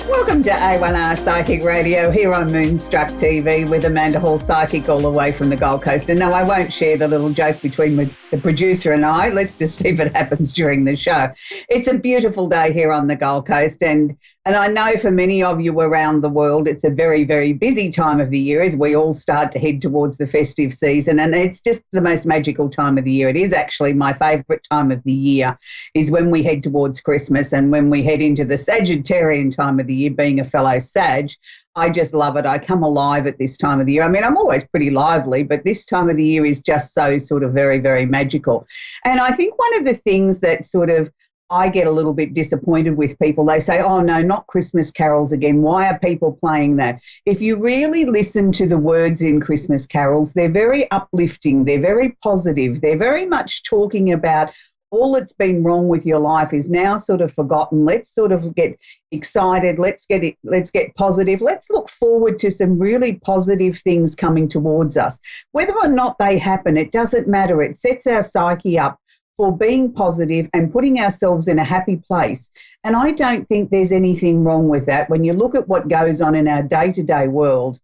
Welcome to A1R Psychic Radio here on Moonstruck TV with Amanda Hall Psychic all the way from the Gold Coast. And no, I won't share the little joke between the producer and I. Let's just see if it happens during the show. It's a beautiful day here on the Gold Coast, and I know for many of you around the world, it's a very, very busy time of the year as we all start to head towards the festive season, and it's just the most magical time of the year. It is actually my favourite time of the year is when we head towards Christmas and when we head into the Sagittarian time of the year, being a fellow Sag. I just love it. I come alive at this time of the year. I mean, I'm always pretty lively, but this time of the year is just so sort of very, very magical. And I think one of the things that sort of I get a little bit disappointed with people. They say, oh, no, not Christmas carols again. Why are people playing that? If you really listen to the words in Christmas carols, they're very uplifting. They're very positive. They're very much talking about all that's been wrong with your life is now sort of forgotten. Let's sort of get excited. Let's get positive. Let's look forward to some really positive things coming towards us. Whether or not they happen, it doesn't matter. It sets our psyche up for being positive and putting ourselves in a happy place. And I don't think there's anything wrong with that. When you look at what goes on in our day-to-day world,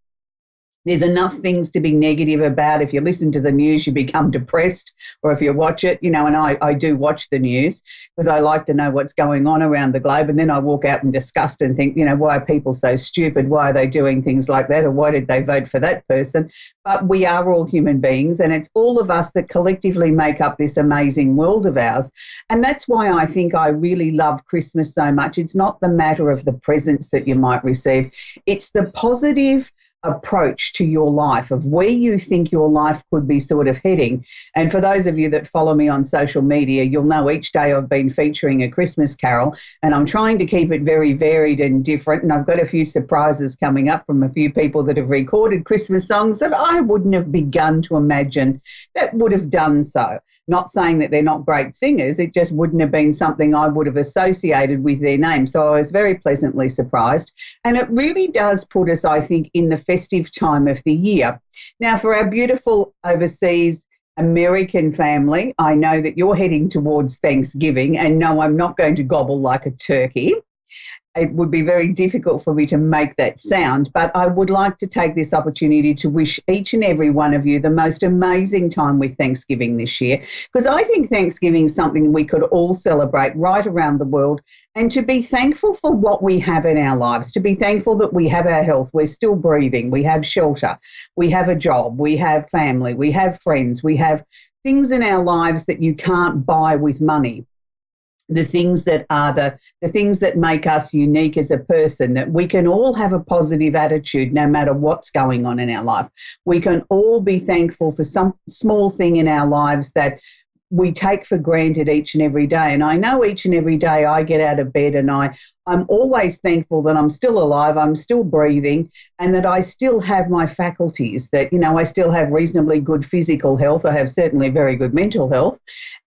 there's enough things to be negative about. If you listen to the news, you become depressed, or if you watch it, and I do watch the news because I like to know what's going on around the globe. And then I walk out in disgust and think, why are people so stupid? Why are they doing things like that? Or why did they vote for that person? But we are all human beings, and it's all of us that collectively make up this amazing world of ours. And that's why I think I really love Christmas so much. It's not the matter of the presents that you might receive. It's the positive approach to your life of where you think your life could be sort of heading. And for those of you that follow me on social media, you'll know each day I've been featuring a Christmas carol, and I'm trying to keep it very varied and different. And I've got a few surprises coming up from a few people that have recorded Christmas songs that I wouldn't have begun to imagine that would have done so. Not saying that they're not great singers, it just wouldn't have been something I would have associated with their name. So I was very pleasantly surprised. And it really does put us, I think, in the festive time of the year. Now, for our beautiful overseas American family, I know that you're heading towards Thanksgiving, and no, I'm not going to gobble like a turkey. It would be very difficult for me to make that sound, but I would like to take this opportunity to wish each and every one of you the most amazing time with Thanksgiving this year, because I think Thanksgiving is something we could all celebrate right around the world, and to be thankful for what we have in our lives, to be thankful that we have our health, we're still breathing, we have shelter, we have a job, we have family, we have friends, we have things in our lives that you can't buy with money. The things that are the things that make us unique as a person, that we can all have a positive attitude no matter what's going on in our life. We can all be thankful for some small thing in our lives that we take for granted each and every day. And I know each and every day I get out of bed and I'm always thankful that I'm still alive, I'm still breathing, and that I still have my faculties, that, I still have reasonably good physical health. I have certainly very good mental health,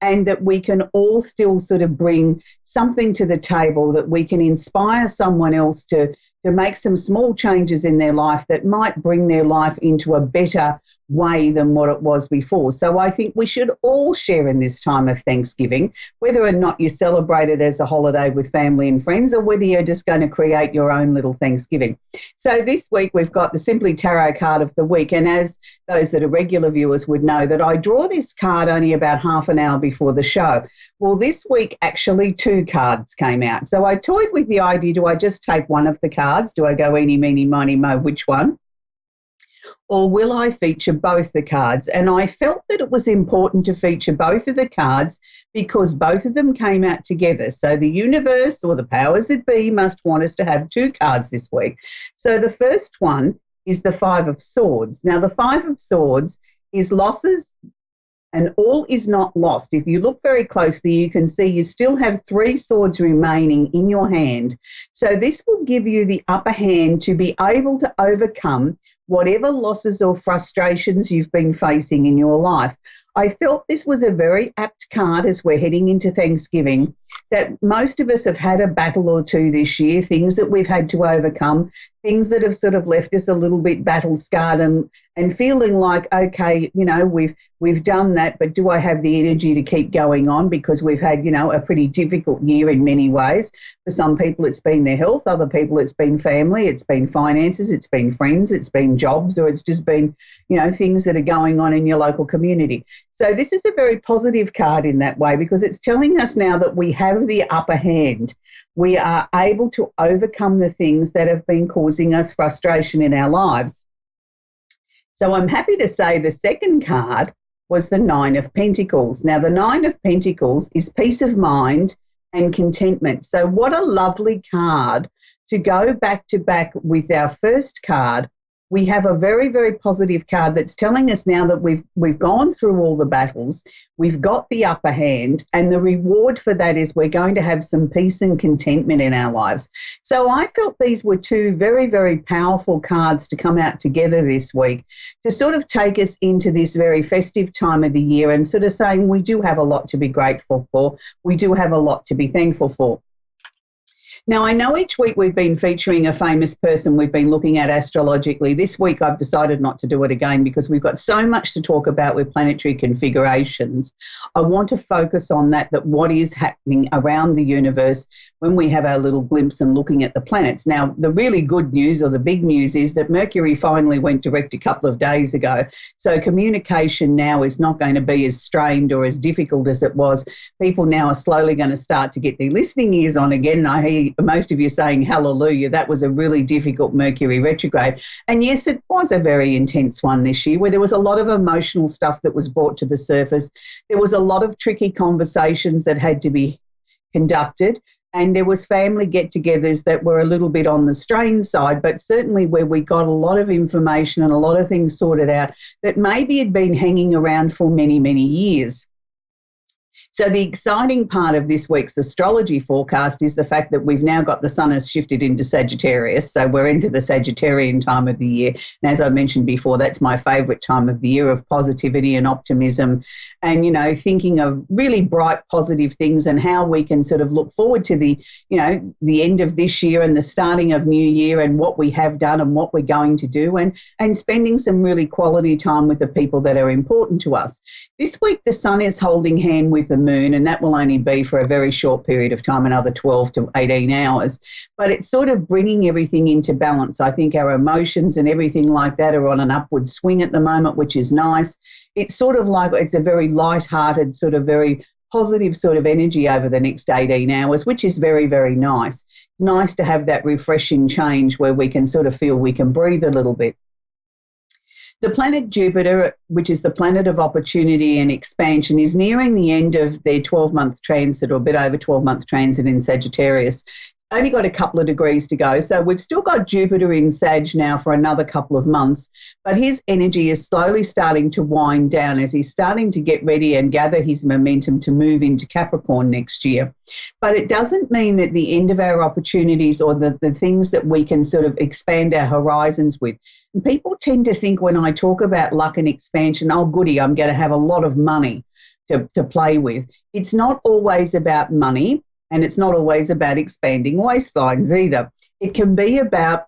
and that we can all still sort of bring something to the table, that we can inspire someone else to make some small changes in their life that might bring their life into a better way than what it was before. So I think we should all share in this time of Thanksgiving, whether or not you celebrate it as a holiday with family and friends, or whether you're just going to create your own little Thanksgiving. So this week we've got the Simply Tarot card of the week, and as those that are regular viewers would know, that I draw this card only about half an hour before the show. Well, this week actually 2 cards came out. So I toyed with the idea, do I just take one of the cards? Do I go eeny, meeny, miny, mo, which one? Or will I feature both the cards? And I felt that it was important to feature both of the cards because both of them came out together. So the universe, or the powers that be, must want us to have 2 cards this week. So the first one is the 5 of Swords. Now, the 5 of Swords is losses, and all is not lost. If you look very closely, you can see you still have 3 swords remaining in your hand. So this will give you the upper hand to be able to overcome whatever losses or frustrations you've been facing in your life. I felt this was a very apt card as we're heading into Thanksgiving, that most of us have had a battle or two this year, things that we've had to overcome, things that have sort of left us a little bit battle scarred and feeling like, okay, we've done that, but do I have the energy to keep going on? Because we've had, a pretty difficult year in many ways. For some people, it's been their health. Other people, it's been family, it's been finances, it's been friends, it's been jobs, or it's just been, things that are going on in your local community. So this is a very positive card in that way, because it's telling us now that we have the upper hand. We are able to overcome the things that have been causing us frustration in our lives. So I'm happy to say the second card was the Nine of Pentacles. Now, the Nine of Pentacles is peace of mind and contentment. So what a lovely card to go back to back with our first card. We have a very, very positive card that's telling us now that we've gone through all the battles, we've got the upper hand, and the reward for that is we're going to have some peace and contentment in our lives. So I felt these were two very, very powerful cards to come out together this week to sort of take us into this very festive time of the year and sort of saying we do have a lot to be grateful for. We do have a lot to be thankful for. Now, I know each week we've been featuring a famous person we've been looking at astrologically. This week I've decided not to do it again because we've got so much to talk about with planetary configurations. I want to focus on that what is happening around the universe when we have our little glimpse and looking at the planets. Now, the really good news, or the big news, is that Mercury finally went direct a couple of days ago. So communication now is not going to be as strained or as difficult as it was. People now are slowly going to start to get their listening ears on again. I hear most of you saying hallelujah. That was a really difficult Mercury retrograde. And yes, it was a very intense one this year, where there was a lot of emotional stuff that was brought to the surface. There was a lot of tricky conversations that had to be conducted, and there was family get-togethers that were a little bit on the strained side, but certainly where we got a lot of information and a lot of things sorted out that maybe had been hanging around for many, many years. So the exciting part of this week's astrology forecast is the fact that we've now got the sun has shifted into Sagittarius. So we're into the Sagittarian time of the year. And as I mentioned before, that's my favourite time of the year, of positivity and optimism and, thinking of really bright, positive things and how we can sort of look forward to the end of this year and the starting of new year and what we have done and what we're going to do and spending some really quality time with the people that are important to us. This week, the sun is holding hand with the moon, and that will only be for a very short period of time, another 12 to 18 hours. But it's sort of bringing everything into balance. I think our emotions and everything like that are on an upward swing at the moment, which is nice. It's sort of like it's a very light-hearted, sort of very positive sort of energy over the next 18 hours, which is very, very nice. It's nice to have that refreshing change where we can sort of feel we can breathe a little bit. The planet Jupiter, which is the planet of opportunity and expansion, is nearing the end of their 12-month transit, or a bit over 12-month transit in Sagittarius. Only got a couple of degrees to go. So we've still got Jupiter in Sag now for another couple of months, but his energy is slowly starting to wind down as he's starting to get ready and gather his momentum to move into Capricorn next year. But it doesn't mean that the end of our opportunities or the things that we can sort of expand our horizons with. And people tend to think when I talk about luck and expansion, oh, goody, I'm going to have a lot of money to play with. It's not always about money. And it's not always about expanding waistlines either. It can be about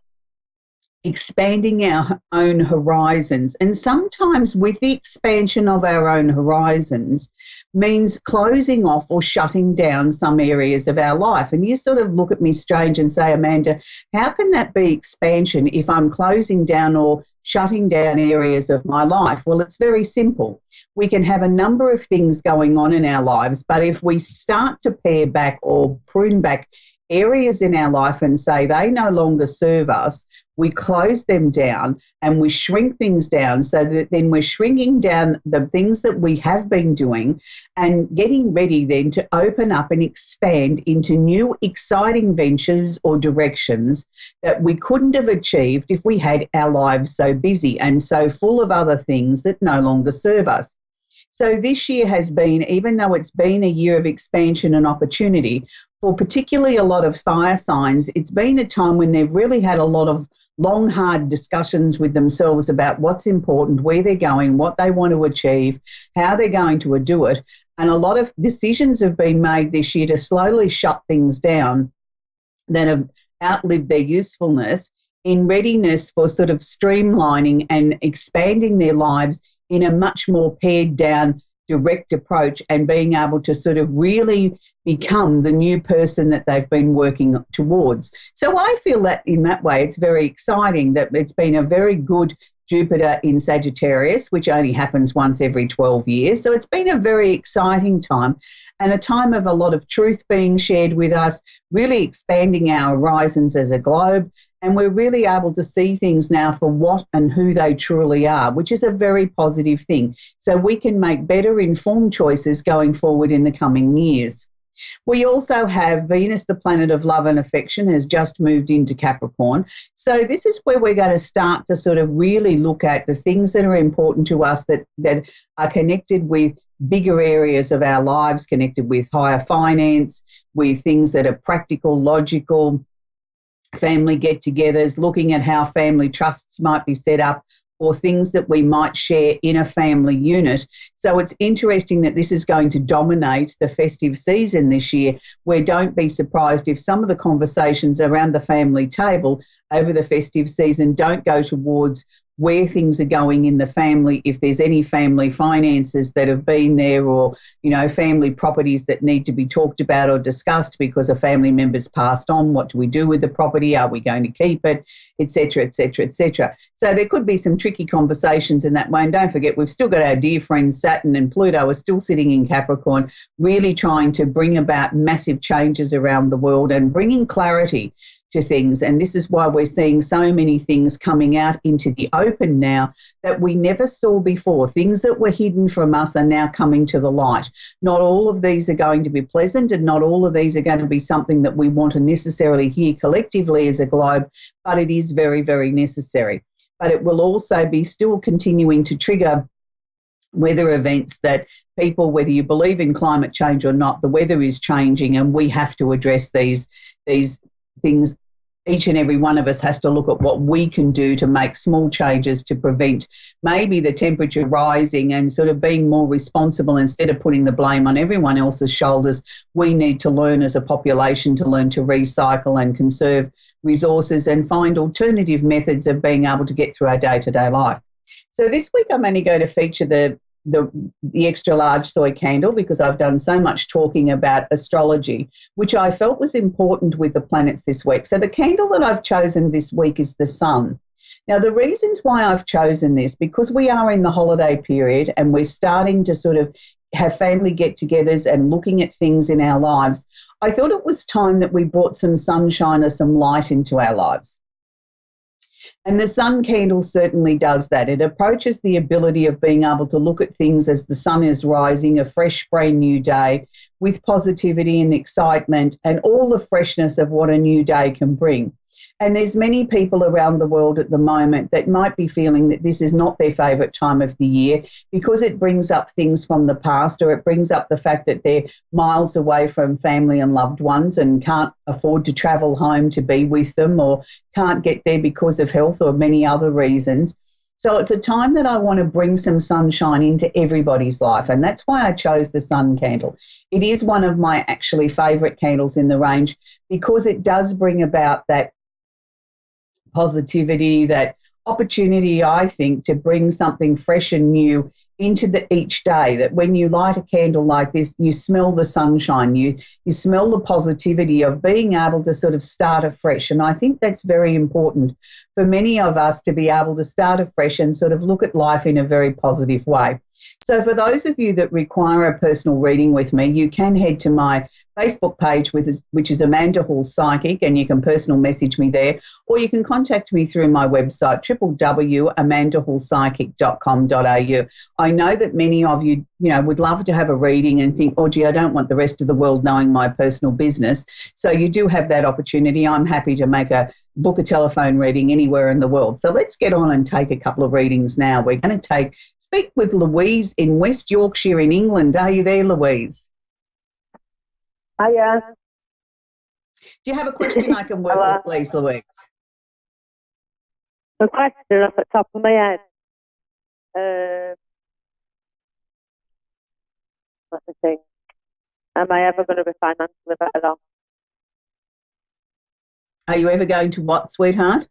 expanding our own horizons. And sometimes with the expansion of our own horizons means closing off or shutting down some areas of our life. And you sort of look at me strange and say, Amanda, how can that be expansion if I'm closing down or shutting down areas of my life? Well, it's very simple. We can have a number of things going on in our lives, but if we start to pare back or prune back areas in our life and say they no longer serve us, we close them down and we shrink things down, so that then we're shrinking down the things that we have been doing and getting ready then to open up and expand into new exciting ventures or directions that we couldn't have achieved if we had our lives so busy and so full of other things that no longer serve us. So this year has been, even though it's been a year of expansion and opportunity, for particularly a lot of fire signs, it's been a time when they've really had a lot of long, hard discussions with themselves about what's important, where they're going, what they want to achieve, how they're going to do it. And a lot of decisions have been made this year to slowly shut things down that have outlived their usefulness in readiness for sort of streamlining and expanding their lives in a much more pared down, direct approach, and being able to sort of really become the new person that they've been working towards. So I feel that in that way, it's very exciting that it's been a very good Jupiter in Sagittarius, which only happens once every 12 years. So it's been a very exciting time and a time of a lot of truth being shared with us, really expanding our horizons as a globe. And we're really able to see things now for what and who they truly are, which is a very positive thing. So we can make better informed choices going forward in the coming years. We also have Venus, the planet of love and affection, has just moved into Capricorn. So this is where we're going to start to sort of really look at the things that are important to us that are connected with bigger areas of our lives, connected with higher finance, with things that are practical, logical, family get-togethers, looking at how family trusts might be set up, or things that we might share in a family unit. So it's interesting that this is going to dominate the festive season this year, where don't be surprised if some of the conversations around the family table over the festive season don't go towards where things are going in the family, if there's any family finances that have been there, or, you know, family properties that need to be talked about or discussed because a family member's passed on. What do we do with the property? Are we going to keep it? Et cetera, et cetera, et cetera. So there could be some tricky conversations in that way. And don't forget, we've still got our dear friends Saturn and Pluto are still sitting in Capricorn, really trying to bring about massive changes around the world and bringing clarity to things. And this is why we're seeing so many things coming out into the open now that we never saw before. Things that were hidden from us are now coming to the light. Not all of these are going to be pleasant, and not all of these are going to be something that we want to necessarily hear collectively as a globe, but it is very, very necessary. But it will also be still continuing to trigger weather events that people, whether you believe in climate change or not, the weather is changing, and we have to address these things. Each and every one of us has to look at what we can do to make small changes to prevent maybe the temperature rising, and sort of being more responsible instead of putting the blame on everyone else's shoulders. We need to learn as a population to learn to recycle and conserve resources and find alternative methods of being able to get through our day-to-day life. So this week I'm only going to feature the extra large soy candle because I've done so much talking about astrology, which I felt was important with the planets this week. So the candle that I've chosen this week is the sun. Now, the reasons why I've chosen this, because we are in the holiday period and we're starting to sort of have family get-togethers and looking at things in our lives, I thought it was time that we brought some sunshine or some light into our lives. And the sun candle certainly does that. It approaches the ability of being able to look at things as the sun is rising, a fresh, brand new day, with positivity and excitement and all the freshness of what a new day can bring. And there's many people around the world at the moment that might be feeling that this is not their favourite time of the year because it brings up things from the past, or it brings up the fact that they're miles away from family and loved ones and can't afford to travel home to be with them, or can't get there because of health or many other reasons. So it's a time that I want to bring some sunshine into everybody's life, and that's why I chose the sun candle. It is one of my actually favourite candles in the range because it does bring about that positivity, that opportunity, I think, to bring something fresh and new into each day, that when you light a candle like this, you smell the sunshine, you smell the positivity of being able to sort of start afresh. And I think that's very important for many of us, to be able to start afresh and sort of look at life in a very positive way. So for those of you that require a personal reading with me, you can head to my Facebook page, which is Amanda Hall Psychic, and you can personal message me there, or you can contact me through my website, www.amandahallpsychic.com.au. I know that many of you, would love to have a reading and think, oh, gee, I don't want the rest of the world knowing my personal business. So you do have that opportunity. I'm happy to make a book a telephone reading anywhere in the world. So let's get on and take a couple of readings now. We're going to speak with Louise in West Yorkshire in England. Are you there, Louise? Hiya. Do you have a question I can work with, please, Louise? The question off the top of my head. Let me think. Am I ever going to be financially better off? Are you ever going to what, sweetheart?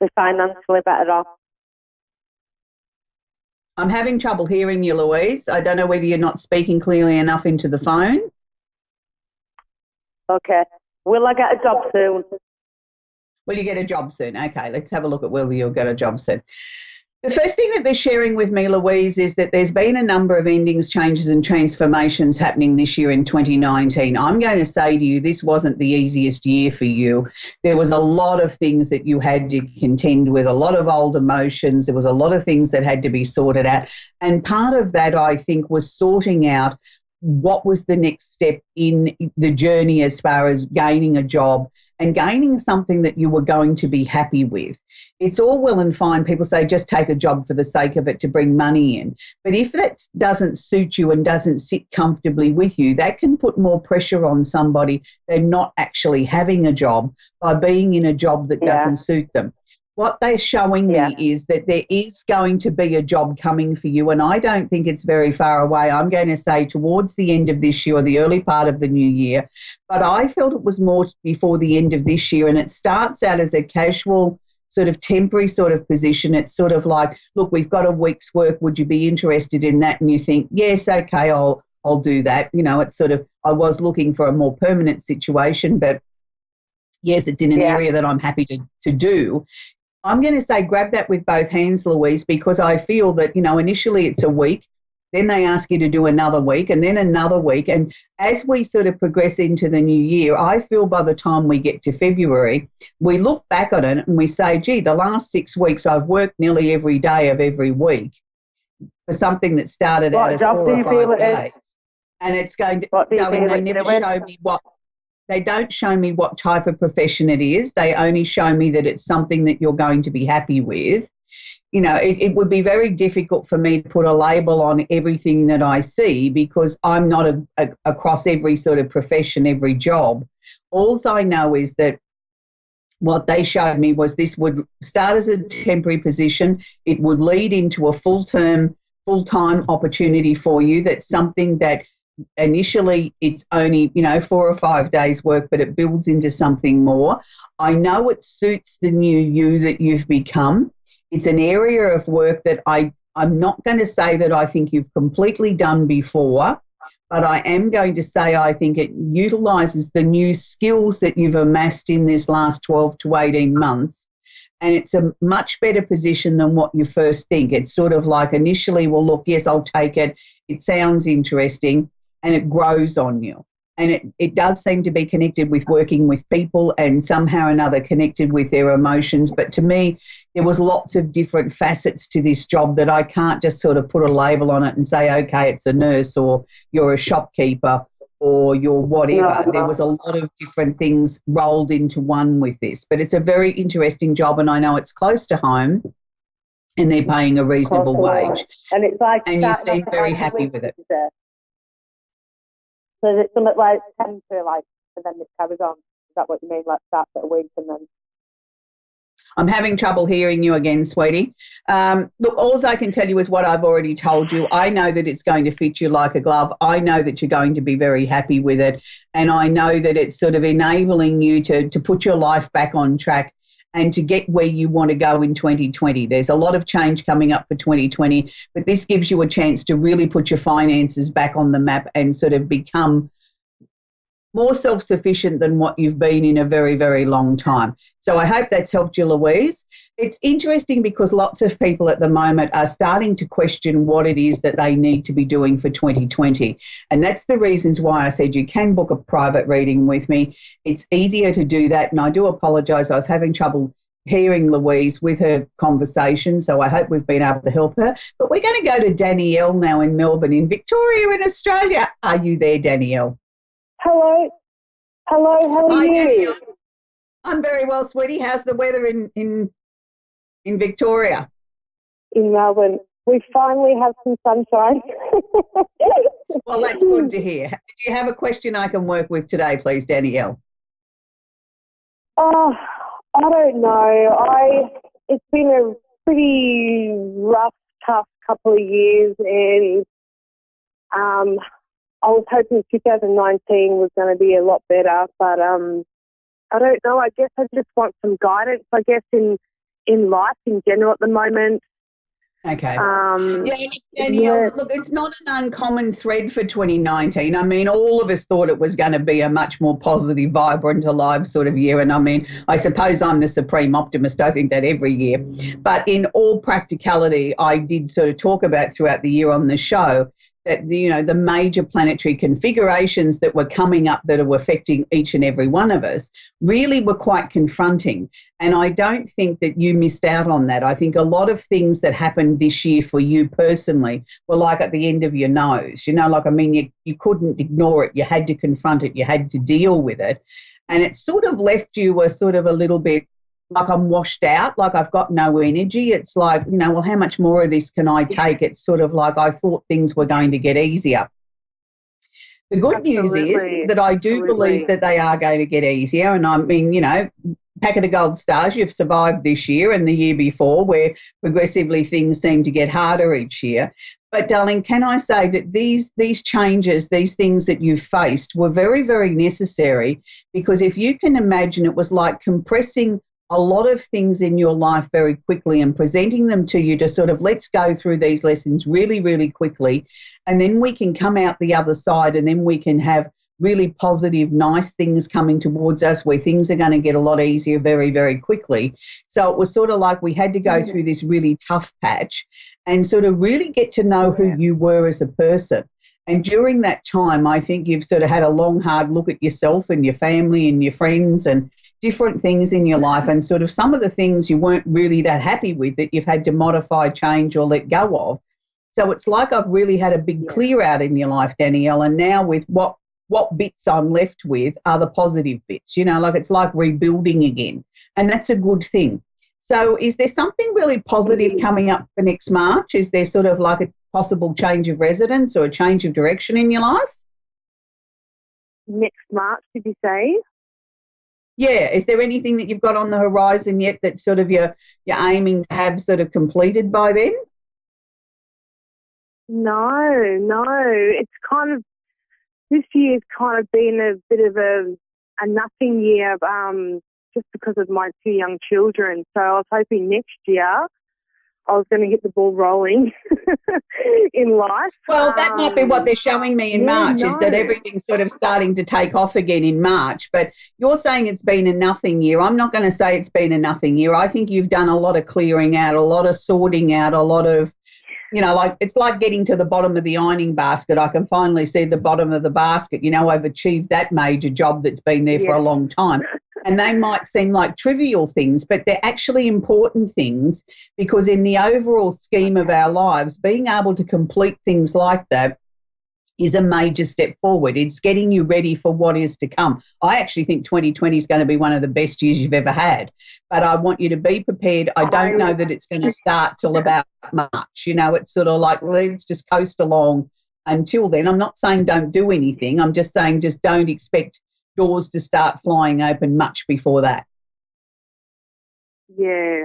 Be financially better off. I'm having trouble hearing you, Louise. I don't know whether you're not speaking clearly enough into the phone. Okay. Will I get a job soon? Will you get a job soon? Okay, let's have a look at whether you'll get a job soon. The first thing that they're sharing with me, Louise, is that there's been a number of endings, changes and transformations happening this year in 2019. I'm going to say to you, this wasn't the easiest year for you. There was a lot of things that you had to contend with, a lot of old emotions. There was a lot of things that had to be sorted out. And part of that, I think, was sorting out what was the next step in the journey as far as gaining a job and gaining something that you were going to be happy with. It's all well and fine. People say just take a job for the sake of it to bring money in. But if that doesn't suit you and doesn't sit comfortably with you, that can put more pressure on somebody than not actually having a job by being in a job that doesn't suit them. What they're showing me is that there is going to be a job coming for you, and I don't think it's very far away. I'm going to say towards the end of this year or the early part of the new year, but I felt it was more before the end of this year, and it starts out as a casual sort of temporary sort of position. It's sort of like, look, we've got a week's work. Would you be interested in that? And you think, yes, okay, I'll do that. You know, it's sort of, I was looking for a more permanent situation, but yes, it's in an area that I'm happy to do. I'm going to say grab that with both hands, Louise, because I feel that, you know, initially it's a week, then they ask you to do another week and then another week. And as we sort of progress into the new year, I feel by the time we get to February, we look back on it and we say, gee, the last 6 weeks I've worked nearly every day of every week for something that started out as 4 or 5 days. And it's going to go in, they never show me what. They don't show me what type of profession it is. They only show me that it's something that you're going to be happy with. You know, it would be very difficult for me to put a label on everything that I see because I'm not across every sort of profession, every job. All I know is that what they showed me was this would start as a temporary position. It would lead into a full-time opportunity for you. That's something that initially it's only, you know, 4 or 5 days work, but it builds into something more. I know it suits the new you that you've become. It's an area of work that I'm not going to say that I think you've completely done before, but I am going to say I think it utilises the new skills that you've amassed in this last 12 to 18 months. And it's a much better position than what you first think. It's sort of like initially, well, look, yes, I'll take it. It sounds interesting. And it grows on you. And it does seem to be connected with working with people and somehow or another connected with their emotions. But to me, there was lots of different facets to this job that I can't just sort of put a label on it and say, okay, it's a nurse or you're a shopkeeper or you're whatever. No. There was a lot of different things rolled into one with this. But it's a very interesting job, and I know it's close to home and they're paying a reasonable wage. And it's like, and you seem very happy with it. So it's something like temporary, like, and then it carries on. Is that what you mean? Like start at a week and then? I'm having trouble hearing you again, sweetie. Look, all I can tell you is what I've already told you. I know that it's going to fit you like a glove. I know that you're going to be very happy with it. And I know that it's sort of enabling you to put your life back on track and to get where you want to go in 2020. There's a lot of change coming up for 2020, but this gives you a chance to really put your finances back on the map and sort of become more self-sufficient than what you've been in a very, very long time. So I hope that's helped you, Louise. It's interesting because lots of people at the moment are starting to question what it is that they need to be doing for 2020. And that's the reasons why I said you can book a private reading with me. It's easier to do that. And I do apologise. I was having trouble hearing Louise with her conversation, so I hope we've been able to help her. But we're going to go to Danielle now in Melbourne, in Victoria, in Australia. Are you there, Danielle? Hello. Hello, how are you? Danielle. I'm very well, sweetie. How's the weather in Victoria? In Melbourne. We finally have some sunshine. Well, that's good to hear. Do you have a question I can work with today, please, Danielle? Oh, I don't know. It's been a pretty rough, tough couple of years, and I was hoping 2019 was going to be a lot better, but I don't know. I guess I just want some guidance. I guess in life in general at the moment. Okay. Yeah, Danielle, look, it's not an uncommon thread for 2019. I mean, all of us thought it was going to be a much more positive, vibrant, alive sort of year. And I mean, I suppose I'm the supreme optimist. I think that every year. But in all practicality, I did sort of talk about throughout the year on the show that, the major planetary configurations that were coming up that are affecting each and every one of us really were quite confronting. And I don't think that you missed out on that. I think a lot of things that happened this year for you personally were like at the end of your nose. You couldn't ignore it. You had to confront it. You had to deal with it. And it sort of left you a sort of a little bit like I'm washed out, like I've got no energy. It's like, well, how much more of this can I take? It's sort of like I thought things were going to get easier. The good news is that I do believe that they are going to get easier. And I mean, packet of gold stars, you've survived this year and the year before, where progressively things seem to get harder each year. But darling, can I say that these changes, these things that you've faced were very, very necessary, because if you can imagine, it was like compressing a lot of things in your life very quickly and presenting them to you to sort of, let's go through these lessons really, really quickly, and then we can come out the other side, and then we can have really positive, nice things coming towards us where things are going to get a lot easier very, very quickly. So it was sort of like we had to go through this really tough patch and sort of really get to know who you were as a person. And during that time, I think you've sort of had a long, hard look at yourself and your family and your friends and different things in your life, and sort of some of the things you weren't really that happy with that you've had to modify, change, or let go of. So it's like I've really had a big clear out in your life, Danielle, and now with what bits I'm left with are the positive bits, like it's like rebuilding again, and that's a good thing. So is there something really positive coming up for next March? Is there sort of like a possible change of residence or a change of direction in your life? Next March, did you say? Yeah. Is there anything that you've got on the horizon yet that sort of you're aiming to have sort of completed by then? No. It's kind of, this year's kind of been a bit of a nothing year, just because of my two young children. So I was hoping next year I was going to hit the ball rolling in life. Well, that might be what they're showing me in March, is that everything's sort of starting to take off again in March. But you're saying it's been a nothing year. I'm not going to say it's been a nothing year. I think you've done a lot of clearing out, a lot of sorting out, a lot of, like it's like getting to the bottom of the ironing basket. I can finally see the bottom of the basket. I've achieved that major job that's been there for a long time. And they might seem like trivial things, but they're actually important things, because in the overall scheme of our lives, being able to complete things like that is a major step forward. It's getting you ready for what is to come. I actually think 2020 is going to be one of the best years you've ever had, but I want you to be prepared. I don't know that it's going to start till about March. It's sort of like, let's just coast along until then. I'm not saying don't do anything. I'm just saying just don't expect doors to start flying open much before that. Yeah.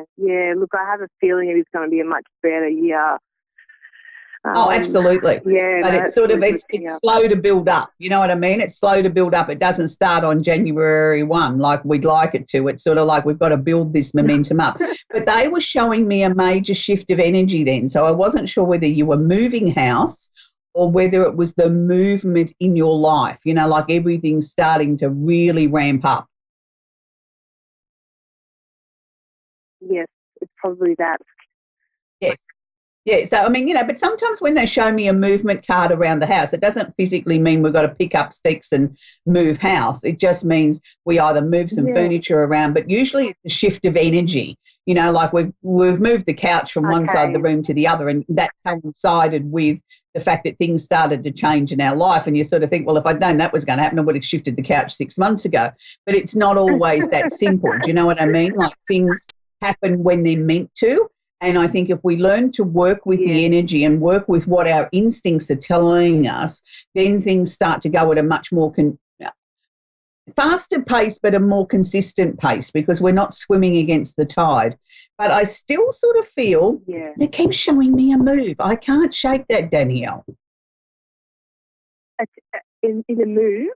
Look, I have a feeling it is going to be a much better year. Absolutely. Yeah, but it's sort of, it's slow to build up. You know what I mean? It's slow to build up. It doesn't start on January 1 like we'd like it to. It's sort of like we've got to build this momentum up. But they were showing me a major shift of energy then. So I wasn't sure whether you were moving house or whether it was the movement in your life, like everything's starting to really ramp up. Yes, it's probably that. Yes. Yeah, so I mean, but sometimes when they show me a movement card around the house, it doesn't physically mean we've got to pick up sticks and move house. It just means we either move some furniture around, but usually it's a shift of energy. Like we've moved the couch from one side of the room to the other, and that coincided with the fact that things started to change in our life. And you sort of think, well, if I'd known that was going to happen, I would have shifted the couch 6 months ago. But it's not always that simple. Do you know what I mean? Like things happen when they're meant to. And I think if we learn to work with the energy and work with what our instincts are telling us, then things start to go at a much more faster pace, but a more consistent pace, because we're not swimming against the tide. But I still sort of feel they keep showing me a move. I can't shake that, Danielle. In a move?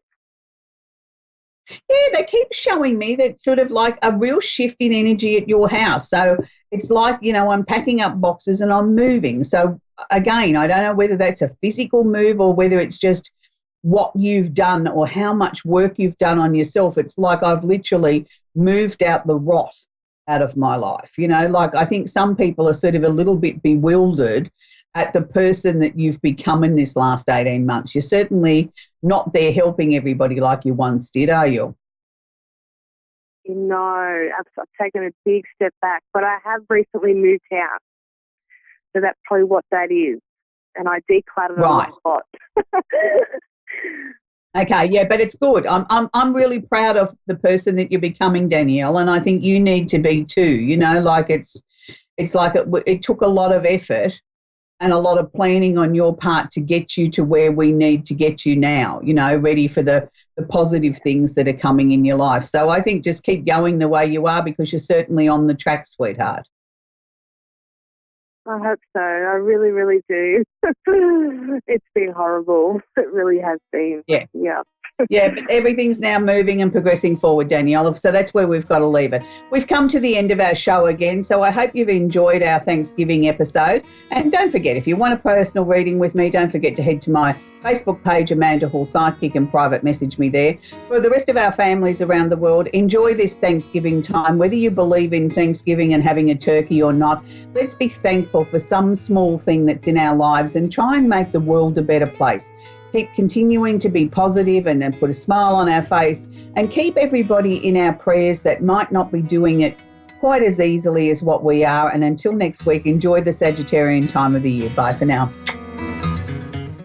Yeah, they keep showing me that sort of like a real shift in energy at your house. So it's like, I'm packing up boxes and I'm moving. So again, I don't know whether that's a physical move or whether it's just what you've done or how much work you've done on yourself. It's like I've literally moved out the rot out of my life. Like I think some people are sort of a little bit bewildered at the person that you've become in this last 18 months. You're certainly not there helping everybody like you once did, are you? No, I've taken a big step back, but I have recently moved house. So that's probably what that is. And I decluttered a lot. Okay, yeah, but it's good. I'm really proud of the person that you're becoming, Danielle, and I think you need to be too. Like it's like it took a lot of effort and a lot of planning on your part to get you to where we need to get you now, ready for the positive things that are coming in your life. So I think just keep going the way you are, because you're certainly on the track, sweetheart. I hope so. I really, really do. It's been horrible. It really has been. Yeah. Yeah. Yeah, but everything's now moving and progressing forward, Danielle. So that's where we've got to leave it. We've come to the end of our show again, so I hope you've enjoyed our Thanksgiving episode. And don't forget, if you want a personal reading with me, don't forget to head to my Facebook page, Amanda Hall Psychic, and private message me there. For the rest of our families around the world, enjoy this Thanksgiving time. Whether you believe in Thanksgiving and having a turkey or not, let's be thankful for some small thing that's in our lives and try and make the world a better place. Keep continuing to be positive and then put a smile on our face, and keep everybody in our prayers that might not be doing it quite as easily as what we are. And until next week, enjoy the Sagittarian time of the year. Bye for now.